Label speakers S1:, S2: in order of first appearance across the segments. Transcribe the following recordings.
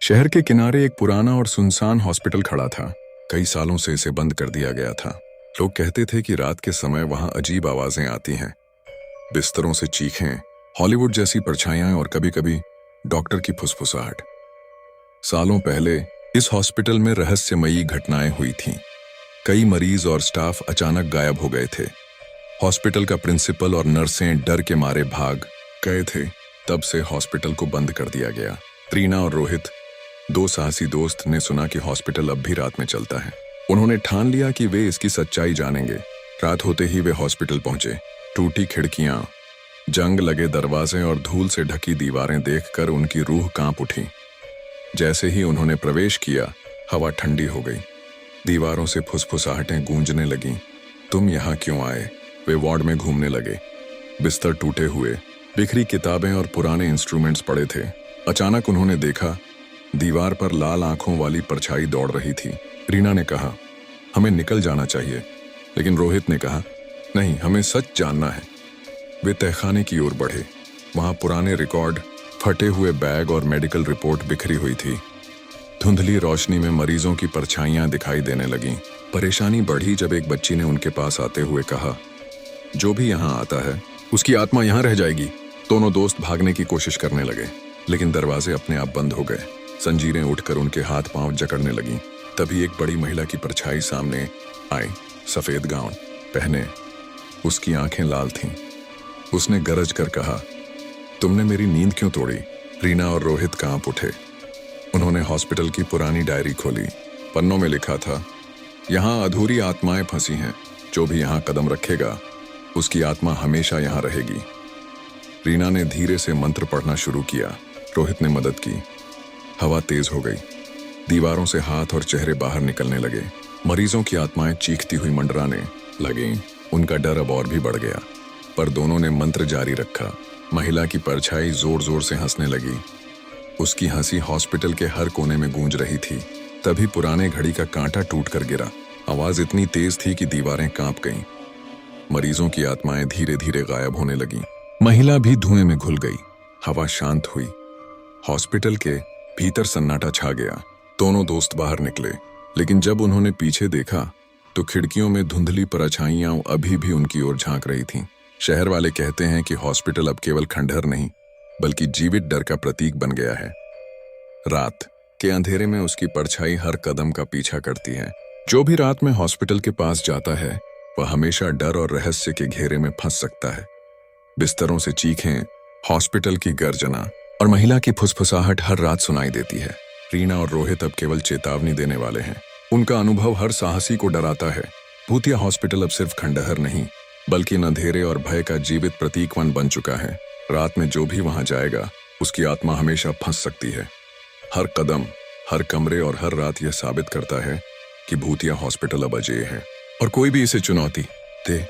S1: शहर के किनारे एक पुराना और सुनसान हॉस्पिटल खड़ा था। कई सालों से इसे बंद कर दिया गया था। लोग कहते थे कि रात के समय वहां अजीब आवाजें आती हैं, बिस्तरों से चीखें, हॉलीवुड जैसी परछाइयां और कभी-कभी डॉक्टर की फुसफुसाहट। सालों पहले इस हॉस्पिटल में रहस्यमयी घटनाएं हुई थीं। कई मरीज और स्टाफ अचानक गायब हो गए थे। हॉस्पिटल का प्रिंसिपल और नर्सें डर के मारे भाग गए थे। तब से हॉस्पिटल को बंद कर दिया गया। रीना और रोहित, दो साहसी दोस्त, ने सुना कि हॉस्पिटल अब भी रात में चलता है। उन्होंने ठान लिया कि वे इसकी सच्चाई जानेंगे। रात होते ही वे हॉस्पिटल पहुंचे। टूटी खिड़कियां, जंग लगे दरवाजे और धूल से ढकी दीवारें देखकर उनकी रूह कांप उठी। जैसे ही उन्होंने प्रवेश किया, हवा ठंडी हो गई। दीवारों से फुसफुसाहटें गूंजने लगीं। तुम यहाँ क्यों आए? वे वार्ड में घूमने लगे। बिस्तर टूटे हुए, बिखरी किताबें और पुराने इंस्ट्रूमेंट्स पड़े थे। अचानक उन्होंने देखा, दीवार पर लाल आंखों वाली परछाई दौड़ रही थी। रीना ने कहा, हमें निकल जाना चाहिए, लेकिन रोहित ने कहा, नहीं, हमें सच जानना है। वे तहखाने की ओर बढ़े। वहां पुराने रिकॉर्ड, फटे हुए बैग और मेडिकल रिपोर्ट बिखरी हुई थी। धुंधली रोशनी में मरीजों की परछाइयां दिखाई देने लगीं। परेशानी बढ़ी जब एक बच्ची ने उनके पास आते हुए कहा, जो भी यहाँ आता है उसकी आत्मा यहाँ रह जाएगी। दोनों दोस्त भागने की कोशिश करने लगे, लेकिन दरवाजे अपने आप बंद हो गए। जंजीरें उठकर उनके हाथ पांव जकड़ने लगीं। तभी एक बड़ी महिला की परछाई सामने आई, सफेद गाउन पहने। उसकी आंखें लाल थीं। उसने गरज कर कहा, तुमने मेरी नींद क्यों तोड़ी? रीना और रोहित कांप उठे। उन्होंने हॉस्पिटल की पुरानी डायरी खोली। पन्नों में लिखा था, यहाँ अधूरी आत्माएं फंसी हैं। जो भी यहाँ कदम रखेगा उसकी आत्मा हमेशा यहाँ रहेगी। रीना ने धीरे से मंत्र पढ़ना शुरू किया। रोहित ने मदद की। हवा तेज हो गई। दीवारों से हाथ और चेहरे बाहर निकलने लगे। मरीजों की आत्माएं चीखती हुई मंडराने लगीं। उनका डर अब और भी बढ़ गया, पर दोनों ने मंत्र जारी रखा। महिला की परछाई जोर जोर से हंसने लगी। उसकी हंसी हॉस्पिटल के हर कोने में गूंज रही थी। तभी पुराने घड़ी का कांटा टूट कर गिरा। आवाज इतनी तेज थी कि दीवारें कांप गईं। मरीजों की आत्माएं धीरे धीरे गायब होने लगीं। महिला भी धुएं में घुल गई। हवा शांत हुई। हॉस्पिटल के भीतर सन्नाटा छा गया। दोनों दोस्त बाहर निकले, लेकिन जब उन्होंने पीछे देखा तो खिड़कियों में धुंधली परछाइयां अभी भी उनकी ओर झांक रही थीं। शहर वाले कहते हैं कि हॉस्पिटल अब केवल खंडहर नहीं, बल्कि जीवित डर का प्रतीक बन गया है। रात के अंधेरे में उसकी परछाई हर कदम का पीछा करती है। जो भी रात में हॉस्पिटल के पास जाता है, वह हमेशा डर और रहस्य के घेरे में फंस सकता है। बिस्तरों से चीखें, हॉस्पिटल की गर्जना और महिला की फुसफुसाहट हर रात सुनाई देती है। रीना और रोहित अब केवल चेतावनी देने वाले हैं। उनका अनुभव हर साहसी को डराता है। भूतिया हॉस्पिटल अब सिर्फ खंडहर नहीं, बल्कि अंधेरे और भय का जीवित प्रतीकवन बन चुका है। रात में जो भी वहां जाएगा, उसकी आत्मा हमेशा फंस सकती है। हर कदम, हर कमरे और हर रात यह साबित करता है कि भूतिया हॉस्पिटल अब अजेय है, और कोई भी इसे चुनौती दे,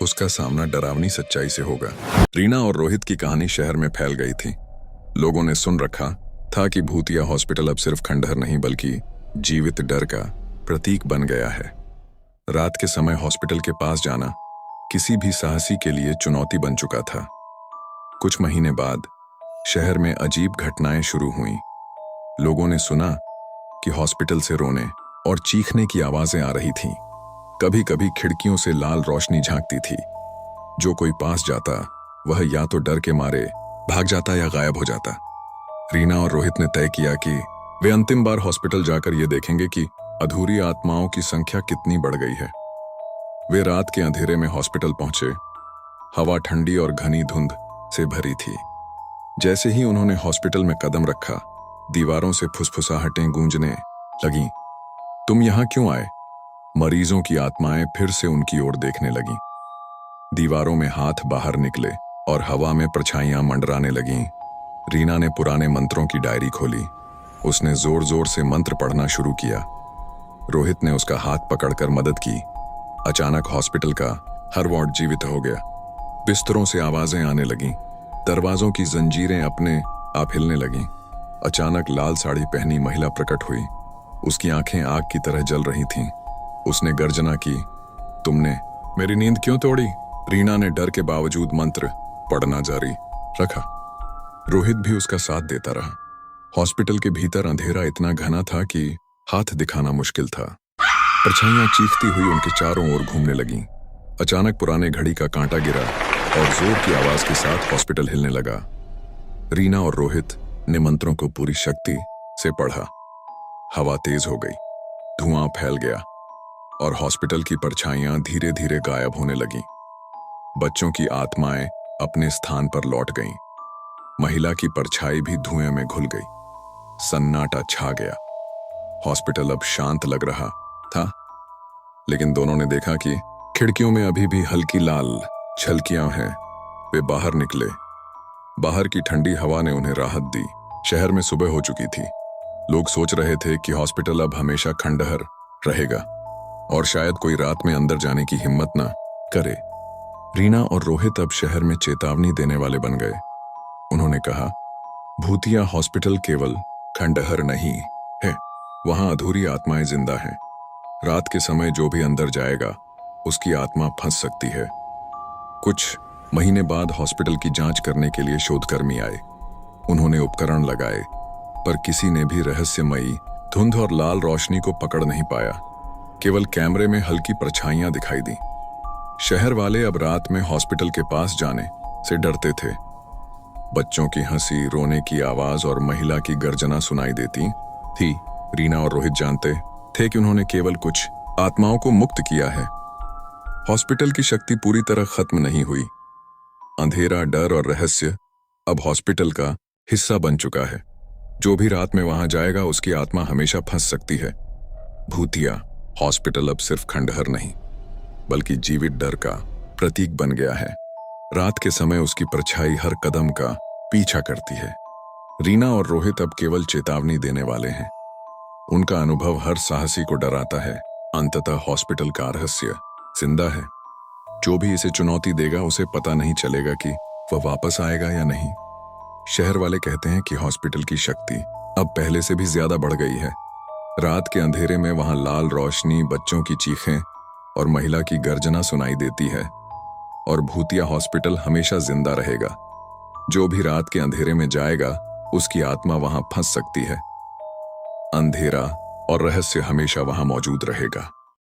S1: उसका सामना डरावनी सच्चाई से होगा। रीना और रोहित की कहानी शहर में फैल गई थी। लोगों ने सुन रखा था कि भूतिया हॉस्पिटल अब सिर्फ खंडहर नहीं, बल्कि जीवित डर का प्रतीक बन गया है। रात के समय हॉस्पिटल के पास जाना किसी भी साहसी के लिए चुनौती बन चुका था। कुछ महीने बाद शहर में अजीब घटनाएं शुरू हुईं। लोगों ने सुना कि हॉस्पिटल से रोने और चीखने की आवाजें आ रही थीं। कभी कभी खिड़कियों से लाल रोशनी झांकती थी। जो कोई पास जाता, वह या तो डर के मारे भाग जाता या गायब हो जाता। रीना और रोहित ने तय किया कि वे अंतिम बार हॉस्पिटल जाकर ये देखेंगे कि अधूरी आत्माओं की संख्या कितनी बढ़ गई है। वे रात के अंधेरे में हॉस्पिटल पहुंचे। हवा ठंडी और घनी धुंध से भरी थी। जैसे ही उन्होंने हॉस्पिटल में कदम रखा, दीवारों से फुसफुसाहटें गूंजने लगीं। तुम यहाँ क्यों आए? मरीजों की आत्माएं फिर से उनकी ओर देखने लगीं। दीवारों में हाथ बाहर निकले और हवा में परछाइयां मंडराने लगीं। रीना ने पुराने मंत्रों की डायरी खोली। उसने जोर जोर से मंत्र पढ़ना शुरू किया। रोहित ने उसका हाथ पकड़कर मदद की। अचानक हॉस्पिटल का हर वार्ड जीवित हो गया। बिस्तरों से आवाजें आने लगीं। दरवाजों की जंजीरें अपने आप हिलने लगीं। अचानक लाल साड़ी पहनी महिला प्रकट हुई। उसकी आंखें आग की तरह जल रही थीं। उसने गर्जना की, तुमने मेरी नींद क्यों तोड़ी? रीना ने डर के बावजूद मंत्र पढ़ना जारी रखा। रोहित भी उसका साथ देता रहा। हॉस्पिटल के भीतर अंधेरा इतना घना था कि हाथ दिखाना मुश्किल था। परछाइयां चीखती हुई उनके चारों ओर घूमने लगीं। अचानक पुराने घड़ी का कांटा गिरा और जोर की आवाज के साथ हॉस्पिटल हिलने लगा। रीना और रोहित ने मंत्रों को पूरी शक्ति से पढ़ा। हवा तेज हो गई, धुआं फैल गया और हॉस्पिटल की परछाइयां धीरे धीरे गायब होने लगीं। बच्चों की आत्माएं अपने स्थान पर लौट गईं। महिला की परछाई भी धुएं में घुल गई। सन्नाटा छा गया। हॉस्पिटल अब शांत लग रहा था, लेकिन दोनों ने देखा कि खिड़कियों में अभी भी हल्की लाल झलकियां हैं। वे बाहर निकले। बाहर की ठंडी हवा ने उन्हें राहत दी। शहर में सुबह हो चुकी थी। लोग सोच रहे थे कि हॉस्पिटल अब हमेशा खंडहर रहेगा और शायद कोई रात में अंदर जाने की हिम्मत ना करे। रीना और रोहित अब शहर में चेतावनी देने वाले बन गए। उन्होंने कहा, भूतिया हॉस्पिटल केवल खंडहर नहीं है, वहां अधूरी आत्माएं जिंदा हैं। रात के समय जो भी अंदर जाएगा उसकी आत्मा फंस सकती है। कुछ महीने बाद हॉस्पिटल की जांच करने के लिए शोधकर्मी आए। उन्होंने उपकरण लगाए, पर किसी ने भी रहस्यमयी धुंध और लाल रोशनी को पकड़ नहीं पाया। केवल कैमरे में हल्की परछाइयां दिखाई दी। शहर वाले अब रात में हॉस्पिटल के पास जाने से डरते थे। बच्चों की हंसी, रोने की आवाज और महिला की गर्जना सुनाई देती थी। रीना और रोहित जानते थे कि उन्होंने केवल कुछ आत्माओं को मुक्त किया है। हॉस्पिटल की शक्ति पूरी तरह खत्म नहीं हुई। अंधेरा, डर और रहस्य अब हॉस्पिटल का हिस्सा बन चुका है। जो भी रात में वहां जाएगा उसकी आत्मा हमेशा फंस सकती है। भूतिया हॉस्पिटल अब सिर्फ खंडहर नहीं, बल्कि जीवित डर का प्रतीक बन गया है। रात के समय उसकी परछाई हर कदम का पीछा करती है। रीना और रोहित अब केवल चेतावनी देने वाले हैं। उनका अनुभव हर साहसी को डराता है। अंततः हॉस्पिटल का रहस्य जिंदा है। जो भी इसे चुनौती देगा उसे पता नहीं चलेगा कि वह वापस आएगा या नहीं। शहर वाले कहते हैं कि हॉस्पिटल की शक्ति अब पहले से भी ज्यादा बढ़ गई है। रात के अंधेरे में वहां लाल रोशनी, बच्चों की चीखें और महिला की गर्जना सुनाई देती है। और भूतिया हॉस्पिटल हमेशा जिंदा रहेगा। जो भी रात के अंधेरे में जाएगा उसकी आत्मा वहां फंस सकती है। अंधेरा और रहस्य हमेशा वहां मौजूद रहेगा।